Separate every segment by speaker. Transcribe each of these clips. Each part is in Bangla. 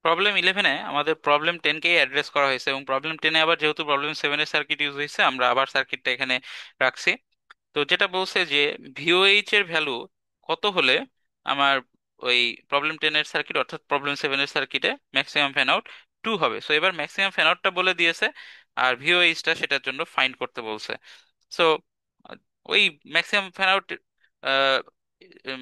Speaker 1: প্রবলেম 11-এ আমাদের প্রবলেম 10-কেই অ্যাড্রেস করা হয়েছে, এবং প্রবলেম 10-এ আবার যেহেতু প্রবলেম 7-এর সার্কিট ইউজ হয়েছে, আমরা আবার সার্কিটটা এখানে রাখছি। তো যেটা বলছে যে ভিওএইচ এর ভ্যালু কত হলে আমার ওই প্রবলেম 10-এর সার্কিট অর্থাৎ প্রবলেম 7-এর সার্কিটে ম্যাক্সিমাম ফ্যান আউট 2 হবে। সো এবার ম্যাক্সিমাম ফ্যান আউটটা বলে দিয়েছে, আর ভিওএইচটা সেটার জন্য ফাইন্ড করতে বলছে। সো ওই ম্যাক্সিমাম ফ্যান আউট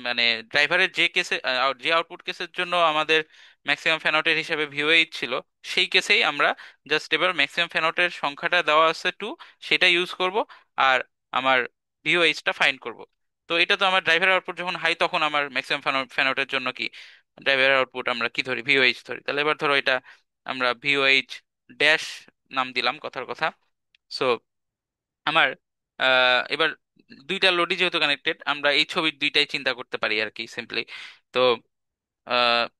Speaker 1: মানে ড্রাইভারের যে কেসে যে আউটপুট কেসের জন্য আমাদের ম্যাক্সিমাম ফ্যান আউটের হিসাবে ভিওএইচ ছিল, সেই কেসেই আমরা জাস্ট এবার ম্যাক্সিমাম ফ্যান আউটের সংখ্যাটা দেওয়া আছে 2, সেটা ইউজ করব, আর আমার ভিওএইচটা ফাইন্ড করব। তো এটা তো আমার ড্রাইভারের আউটপুট যখন হাই, তখন আমার ম্যাক্সিমাম ফ্যান আউটের জন্য কি ড্রাইভারের আউটপুট আমরা কি ধরি, ভিওএইচ ধরি। তাহলে এবার ধরো এটা আমরা ভিওএইচ ড্যাশ নাম দিলাম কথার কথা। সো আমার এবার দুইটা লোডই যেহেতু কানেক্টেড, আমরা এই ছবির দুইটাই চিন্তা করতে পারি আর কি সিম্পলি। তো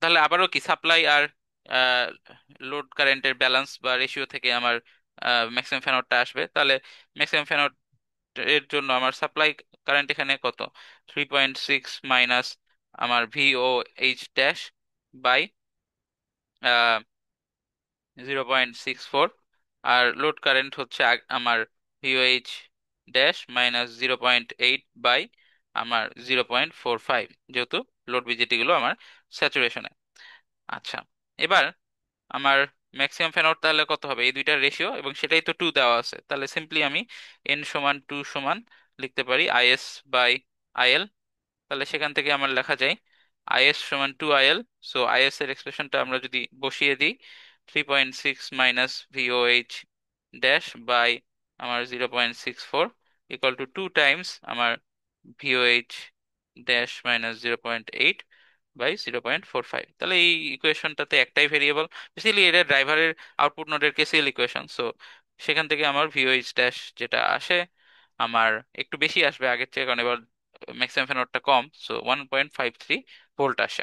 Speaker 1: তাহলে আবারও কি সাপ্লাই আর লোড কারেন্টের ব্যালেন্স বা রেশিও থেকে আমার ম্যাক্সিমাম ফ্যান আউটটা আসবে। তাহলে ম্যাক্সিমাম ফ্যান আউট এর জন্য আমার সাপ্লাই কারেন্ট এখানে কত, 3.6 মাইনাস আমার ভিও এইচ ড্যাশ বাই 0.64, আর লোড কারেন্ট হচ্ছে আমার ভিওএইচ ড্যাশ মাইনাস 0.8 বাই আমার 0.45, যেহেতু লোড বিজেটি গুলো আমার স্যাচুরেশনে। আচ্ছা, এবার আমার ম্যাক্সিমাম ফ্যান আউট তাহলে কত হবে, এই দুইটার রেশিও, এবং সেটাই তো 2 দেওয়া আছে। তাহলে সিম্পলি আমি এন সমান 2 সমান লিখতে পারি আইএস বাই আইএল। তাহলে সেখান থেকে আমার লেখা যায় আইএস সমান 2 আইএল। সো আইএস এর এক্সপ্রেশনটা আমরা যদি বসিয়ে দিই, 3.6 মাইনাস ভিওএইচ ড্যাশ বাই আমার 0.64 ইকুয়াল টু 2 টাইমস আমার ভিওএইচ ড্যাশ মাইনাস 0.8 বাই 0.45। তাহলে এই ইকুয়েশনটাতে একটাই ভেরিয়েবল, বেসিক্যালি এটা ড্রাইভারের আউটপুট নোডের কেসিএল ইকুয়েশন। সো সেখান থেকে আমার ভিওএইচ ড্যাশ যেটা আসে আমার একটু বেশি আসবে আগের চেয়ে, কারণ এবার ম্যাক্সিমাম ফ্যান আউটটা কম। সো 1.53 ভোল্ট আসে।